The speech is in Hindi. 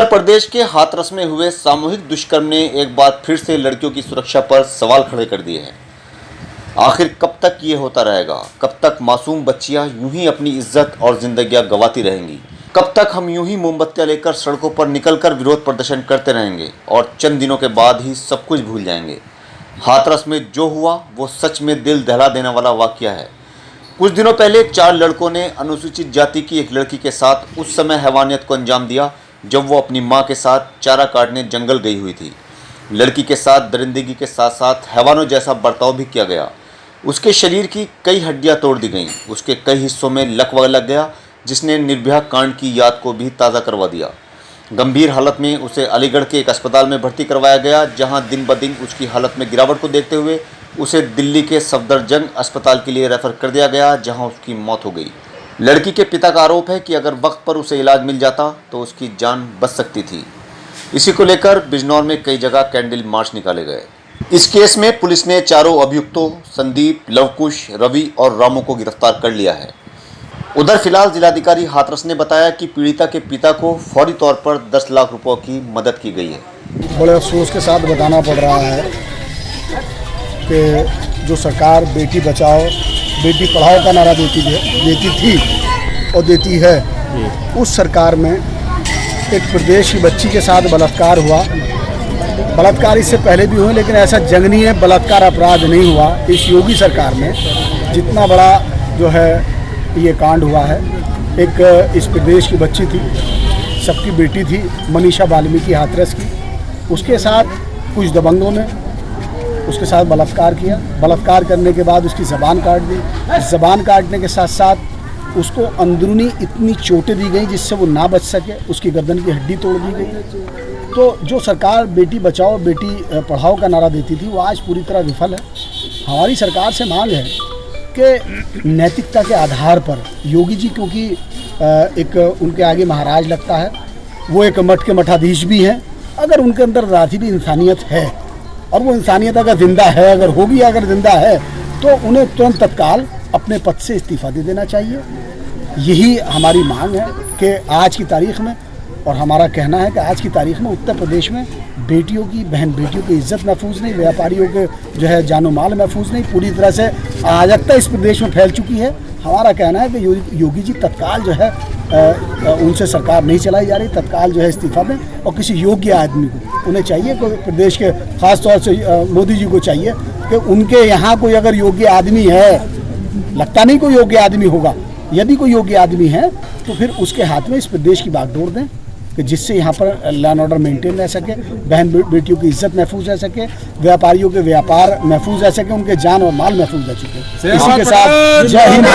उत्तर प्रदेश के हाथरस में हुए सामूहिक दुष्कर्म ने एक बार फिर से लड़कियों की सुरक्षा पर सवाल खड़े कर दिए हैं। आखिर कब तक ये होता रहेगा? कब तक मासूम बच्चियां यूं ही अपनी इज्जत और जिंदगियां गंवाती रहेंगी? कब तक हम यूं ही मोमबत्तियां लेकर सड़कों पर निकलकर विरोध प्रदर्शन करते रहेंगे और चंद दिनों के बाद ही सब कुछ भूल जाएंगे? हाथरस में जो हुआ वो सच में दिल दहला देने वाला वाकया है। कुछ दिनों पहले 4 लड़कों ने अनुसूचित जाति की एक लड़की के साथ उस समय हैवानियत को अंजाम दिया जब वो अपनी मां के साथ चारा काटने जंगल गई हुई थी। लड़की के साथ दरिंदगी के साथ साथ हैवानों जैसा बर्ताव भी किया गया। उसके शरीर की कई हड्डियां तोड़ दी गईं, उसके कई हिस्सों में लकवा लग गया जिसने निर्भया कांड की याद को भी ताज़ा करवा दिया। गंभीर हालत में उसे अलीगढ़ के एक अस्पताल में भर्ती करवाया गया, जहां दिन ब दिन उसकी हालत में गिरावट को देखते हुए उसे दिल्ली के सफदरजंग अस्पताल के लिए रेफर कर दिया गया, जहां उसकी मौत हो गई। लड़की के पिता का आरोप है कि अगर वक्त पर उसे इलाज मिल जाता तो उसकी जान बच सकती थी। इसी को लेकर बिजनौर में कई जगह कैंडल मार्च निकाले गए। इस केस में पुलिस ने चारों अभियुक्तों संदीप, लवकुश, रवि और रामू को गिरफ्तार कर लिया है। उधर फिलहाल जिलाधिकारी हाथरस ने बताया कि पीड़िता के पिता को फौरी तौर पर 10 लाख रुपयों की मदद की गई है। बड़े अफसोस के साथ बताना पड़ रहा है कि जो सरकार बेटी बचाओ बेटी पढ़ाओ का नारा देती थी और देती है, उस सरकार में एक प्रदेश की बच्ची के साथ बलात्कार हुआ। बलात्कार इससे पहले भी हुए, लेकिन ऐसा जघन्य बलात्कार अपराध नहीं हुआ इस योगी सरकार में जितना बड़ा जो है ये कांड हुआ है। एक इस प्रदेश की बच्ची थी, सबकी बेटी थी, मनीषा वाल्मीकि हाथरस की। उसके साथ कुछ दबंगों ने उसके साथ बलात्कार किया। बलात्कार करने के बाद उसकी ज़बान काट दी। ज़बान काटने के साथ साथ उसको अंदरूनी इतनी चोटें दी गई जिससे वो ना बच सके। उसकी गर्दन की हड्डी तोड़ दी गई। तो जो सरकार बेटी बचाओ बेटी पढ़ाओ का नारा देती थी वो आज पूरी तरह विफल है। हमारी सरकार से मांग है कि नैतिकता के आधार पर योगी जी, क्योंकि एक उनके आगे महाराज लगता है, वो एक मठ के मठाधीश भी हैं, अगर उनके अंदर राधी भी इंसानियत है और वो इंसानियत अगर ज़िंदा है, अगर होगी, अगर ज़िंदा है, तो उन्हें तुरंत तत्काल अपने पद से इस्तीफ़ा दे देना चाहिए। यही हमारी मांग है कि आज की तारीख़ में, और हमारा कहना है कि आज की तारीख़ में उत्तर प्रदेश में बेटियों की, बहन बेटियों की इज्जत महफूज नहीं, व्यापारियों के जो है जानो माल महफूज नहीं, पूरी तरह से अराजकता इस प्रदेश में फैल चुकी है। हमारा कहना है कि योगी जी तत्काल जो है उनसे सरकार नहीं चलाई जा रही, तत्काल जो है इस्तीफा दें और किसी योग्य आदमी को, उन्हें चाहिए कोई प्रदेश के खास तौर से मोदी जी को चाहिए कि उनके यहाँ कोई अगर योग्य आदमी है, लगता नहीं कोई योग्य आदमी होगा, यदि कोई योग्य आदमी है तो फिर उसके हाथ में इस प्रदेश की बागडोर दें कि जिससे यहाँ पर लॉ एंड ऑर्डर मेंटेन रह सके, बहन बेटियों की इज्जत महफूज रह सके, व्यापारियों के व्यापार महफूज रह सके, उनके जान और माल महफूज रह सके। इसी के साथ जय हिंद।